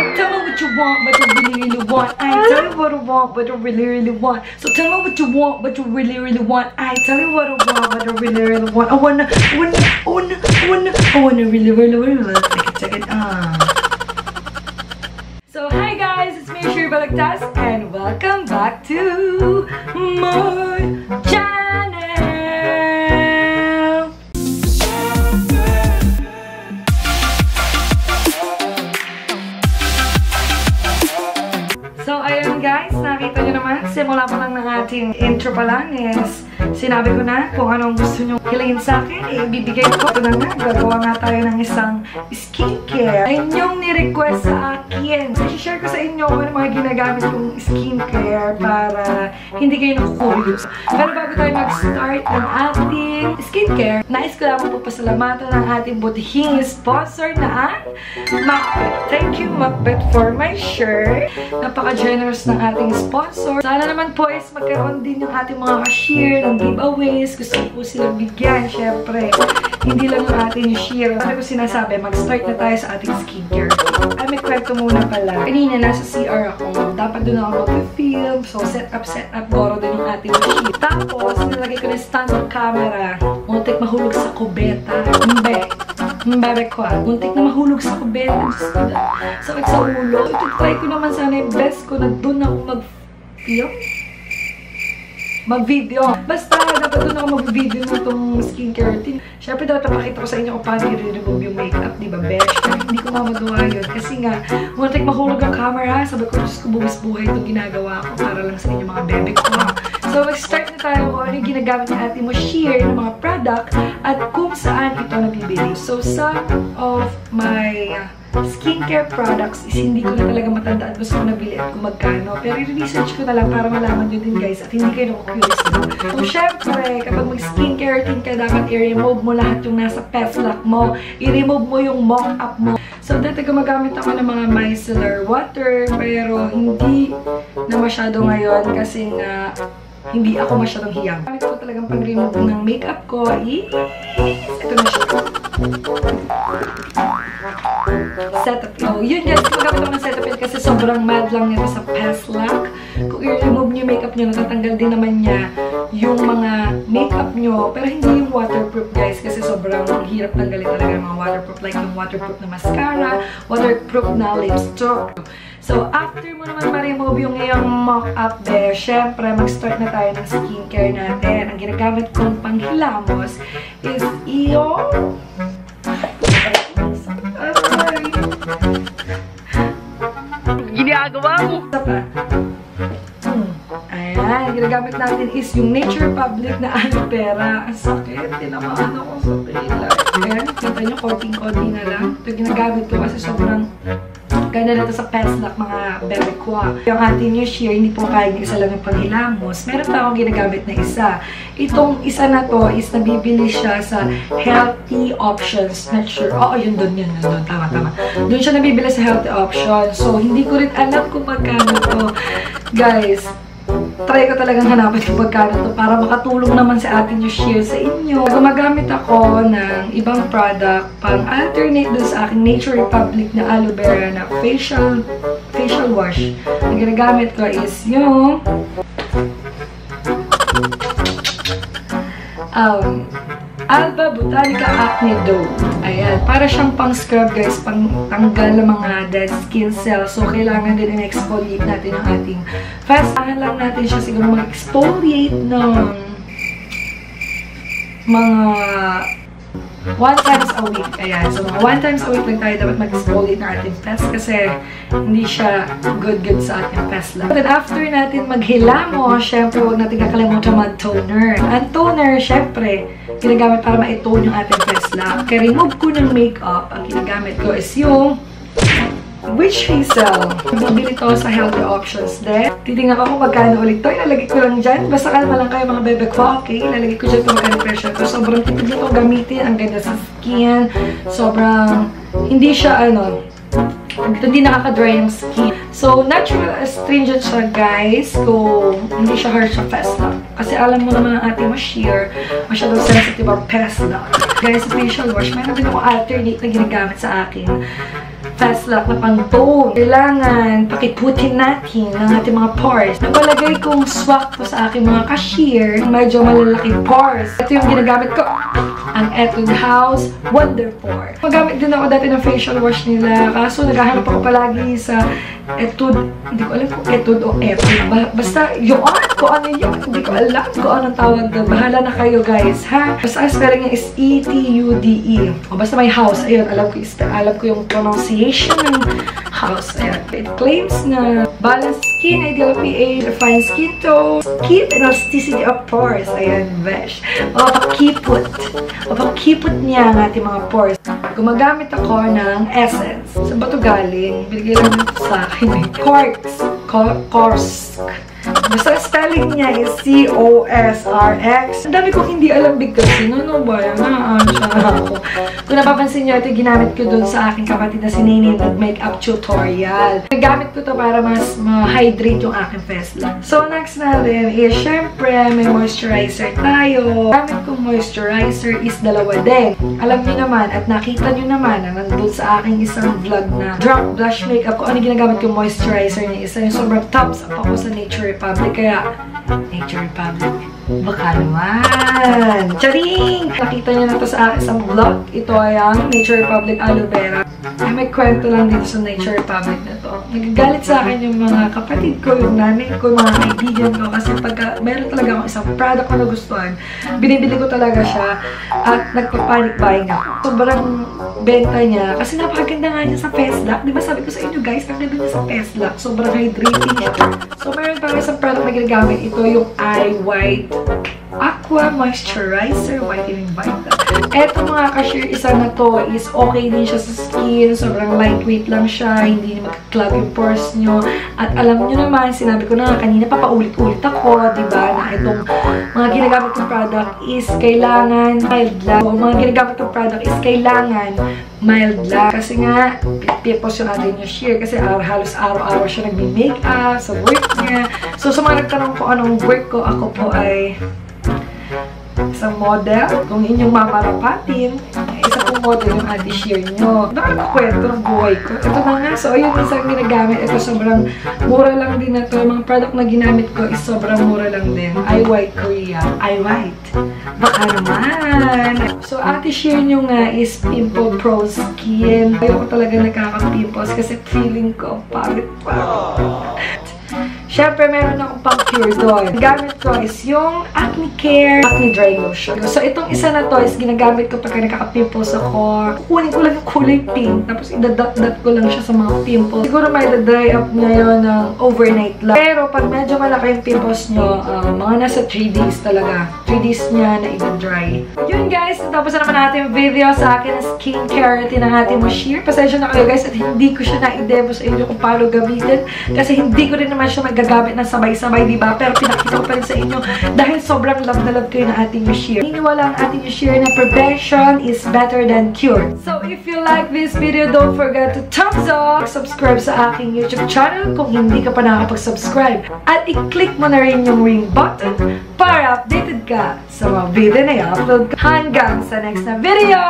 Tell me what you want, but you really, really want. I tell you what I want, but you really, really want. So tell me what you want, but you really, really want. I tell you what I want, but I really, really want. I wanna really, really, really check it. So hi guys, it's me, Shiri Balagtas, and welcome back to my channel. So ayun guys, nakita nyo naman, simula pa lang ng ating intro pa lang is sinabi ko na kung anong gusto nyo hilingin sa akin, ibibigay ko. Ito na nga, gagawa nga tayo ng isang skincare. Ay inyong ni-request sa akin. So, share ko sa inyo kung ano mga ginagamit kong skincare para hindi kayo naku-curious. Pero bago tayo mag-start ng ating skincare, nais ko lang po pasalamatan ng ating butihing sponsor na ang Macbeth. Thank you, Macbeth, for my shirt. Napaka-generous ng ating sponsor. Sana naman po is magkaroon din yung ating mga cashier ng giveaways. Gusto ko po silang bigyan. Siyempre, hindi lang yung ating share. Ano ko sinasabi, mag-start na tayo sa ating skincare. Ay, may kwento muna pala. Kanina, nasa CR ako. Dapat doon ako mag-film. So, set up. Goro din yung ating share. Tapos, nilagay ko na standard camera. Muntik mahulog sa kubeta. Mbebe ko muntik na mahulog sa kubeta. Sakit sa ulo. Ito, try ko naman sana yung best ko na doon ako mag-film. Mag-video. Basta, dapat doon ako mag-video ng itong skincare routine. Siyempre, dapat pakita ko sa inyo kung paano i-remove yung makeup, diba, besh? Pero hindi ko mamagawa yun. Kasi nga, muntik mahulog ang camera. Sabi ko, Diyos ko, buwis-buhay itong ginagawa ko para lang sa inyo mga bebe ko. So, mag-start na tayo kung ano yung ginagamit ni Ate Mo share ng mga product at kung saan ito nabibili. So, some of my skincare products is hindi ko na talaga matandaan gusto ko nabili at kung magkano. Pero i-research ko na lang para malaman nyo din guys at hindi kayo naku-curious din. So syempre, kapag mag-skincare routine ka, dapat i-remove mo lahat yung nasa pest lock mo. I-remove mo yung mock-up mo. So dati gumagamit ako ng mga micellar water pero hindi na masyado ngayon kasi nga hindi ako masyadong hiyang. Gamit ko talagang pag-remove ng makeup ko ito na siya. Setup. Oh, yun guys, magamit ako ng Setup kasi sobrang mad lang nito sa pest lock. Kung i-remove nyo yung makeup nyo, natatanggal din naman niya yung mga makeup nyo. Pero hindi yung waterproof guys kasi sobrang hirap tanggalin talaga ng mga waterproof. Like yung waterproof na mascara, waterproof na lipstick. So, after mo naman ma-remove yung iyong mock-up there, syempre, mag-start na tayo ng skincare natin. Ang ginagamit kong panghilamos is yung ginagawa mo. Ayan, ginagamit natin is yung Nature Republic na aloe vera. Ang sakit, tinamaan ako sa pila. Ayan, kita nyo, konting-konti na lang. Ito ginagamit ko kasi sobrang ganda na ito sa pest lock, mga bebe ko. Yung ating new share, hindi po kaya isa lang yung panghilamos. Meron pa akong ginagamit na isa. Itong isa na to is nabibili siya sa Healthy Options. Not sure. Oo, yun doon. Tama. Doon siya nabibili sa Healthy Options. So, hindi ko rin alam kung magkano to. Guys, try ko talagang hanapin kung magkano to para makatulong naman sa atin yung share sa inyo. Gumagamit ako ng ibang product pang alternate dun sa aking Nature Republic na aloe vera na facial wash. Ang ginagamit ko is yung Alba Botanica Acne Dough. Ayan. Para siyang pang-scrub guys, pang-tanggal ng mga dead skin cells. So, kailangan din i-exfoliate natin ang ating face. Kailangan lang natin siya siguro mag-exfoliate ng mga 1 times a week. Ayan. So, mga 1 times a week lang tayo dapat mag-exfoliate ng ating face kasi hindi siya good sa ating face lang. Then, after natin maghilamos, syempre, huwag natin kakalimutan mag-toner. Ang toner, syempre, ginagamit para ma-tone yung ating face lang. Kaya remove ko ng makeup. Ang ginagamit ko is yung Witch Hazel. Bibili to sa Healthy Options din. Titingnan ko kung magkano ulit to. Ilalagay ko lang dyan. Basta kalma lang kayo mga bebe ko. Okay? Ilalagay ko dyan kung magkano presyo to. Sobrang tipid nito gamitin. Ang ganda sa skin. Sobrang hindi siya hindi nakaka-dry yung skin. So, natural astringent siya, guys. Kung hindi siya harsh sa face lock. Kasi alam mo naman ang ating sheer, masyadong sensitive ang face lock. Guys, facial wash. Meron din ako alternate na ginagamit sa akin fast lock na pang-tone. Kailangan pakiputin natin ang ating mga pores. Napalagay kong swak ko sa aking mga cashier. Medyo malalaking pores. Ito yung ginagamit ko. Ang Etude House Wonder Pore. Magamit din ako dati ng facial wash nila. Kaso naghahanap ako palagi sa Etude. Hindi ko alam kung Etude o Etude. Basta yun. Kung ano yun. Hindi ko alam kung anong tawag na. Bahala na kayo guys, ha? Basta ang spelling niya is E-T-U-D-E. O basta may house. Ayun, alam ko yung pronunciation ng house. Ayan. It claims na balanced skin, ideal pH, refined skin tone, skin elasticity of pores. Ayan, besh. Mapakipot niya ang ating mga pores. Gumagamit ako ng essence. Saan ba ito galing? Binigay lang ito sa akin. Korsk. Basta spelling niya is C-O-S-R-X. Ang dami kong hindi alam bigkasin. Ano ba yan? Ako. Kung napapansin nyo, ito ginamit ko dun sa aking kapatid na si Nene nag-makeup tutorial. Nagamit ko to para mas ma-hydrate yung aking face lang. So, next natin is, syempre, may moisturizer tayo. Gamit kong moisturizer is dalawa din. Alam nyo naman, at nakita nyo naman, na nandun sa aking isang vlog na drunk blush makeup ko, ano ginagamit kong moisturizer niya. Isa yung sobrang tops up ako sa Nature Republic. Kaya, Nature Republic, baka naman. Charing! Nakita niyo na to sa isang vlog. Ito ay ang Nature Republic Aloe Vera. Ay, may kwento lang dito sa Nature Republic na to. Nagagalit sa akin yung mga kapatid ko, yung nanay ko, yung mga kaibigan ko. Kasi pagka meron talaga akong isang product ko na gustuhan, binibili ko talaga siya at nagpa-panic buying ako. Sobrang benta niya. Kasi napakaganda nga niya sa face lock. Di ba sabi ko sa inyo guys, ang ganda niya sa face lock. Sobrang hydrating niya. So, meron pa isang product na ginagamit. Ito yung Eye White Aqua Moisturizer Whitening Vita. Eto mga cashier, isa na to is okay din siya sa skin. Sobrang lightweight lang siya. Hindi mag-clog yung pores nyo. At alam nyo naman, sinabi ko na kanina, papaulit-ulit ako, diba? Na itong mga ginagamit kong product is kailangan mild lang. So, mga ginagamit kong product is kailangan mild lang. Kasi nga, pipos yung atin yung sheer. Kasi halos araw-araw siya nagme-makeup sa work niya. So, sa mga nagtanong ko anong work ko, ako po ay isang model. Kung inyong mamarapatin, isa pong model yung Ate Sheer nyo. Nakakakwento ng buhay ko. Ito na nga. So, ayun, isang ginagamit. Ito sobrang mura lang din na to. Yung mga product na ginamit ko is sobrang mura lang din. Eye White Korea. Eye White. Baka naman. So, Ate Sheer nyo nga is Pimple Pro Skin. Ayoko talaga nagkaka-pimples kasi feeling ko pagod. Syempre, meron akong pang-cure doon. Gamit ko is yung Acne Care Acne Dry Lotion. So, itong isa na to is ginagamit ko pagka nakaka-pimples ako. Kukunin ko lang yung kulay pink. Tapos, idadot-dot ko lang siya sa mga pimples. Siguro may dry up na yun ng overnight lang. Pero, pag medyo malaki yung pimples nyo, mga nasa 3 days talaga. 3 days niya na i-dry. Yun guys, tapos na naman natin yung video sa akin na skincare routine ng ating Sheer. Pasensya na kayo guys at hindi ko siya na-i-demo sa inyo kung paano gamitin. Kasi hindi ko rin naman siya magagamit na sabay-sabay, diba? Pero pinakita ko pa rin sa inyo dahil sobrang love na love kayo ng ating Sheer. Niniwala ang ating Sheer na prevention is better than cure. So, if you like this video, don't forget to thumbs up, subscribe sa aking YouTube channel kung hindi ka pa nakapag-subscribe. At i-click mo na rin yung ring button para updated ka sa mga video na i-upload ko. Hanggang sa next na video!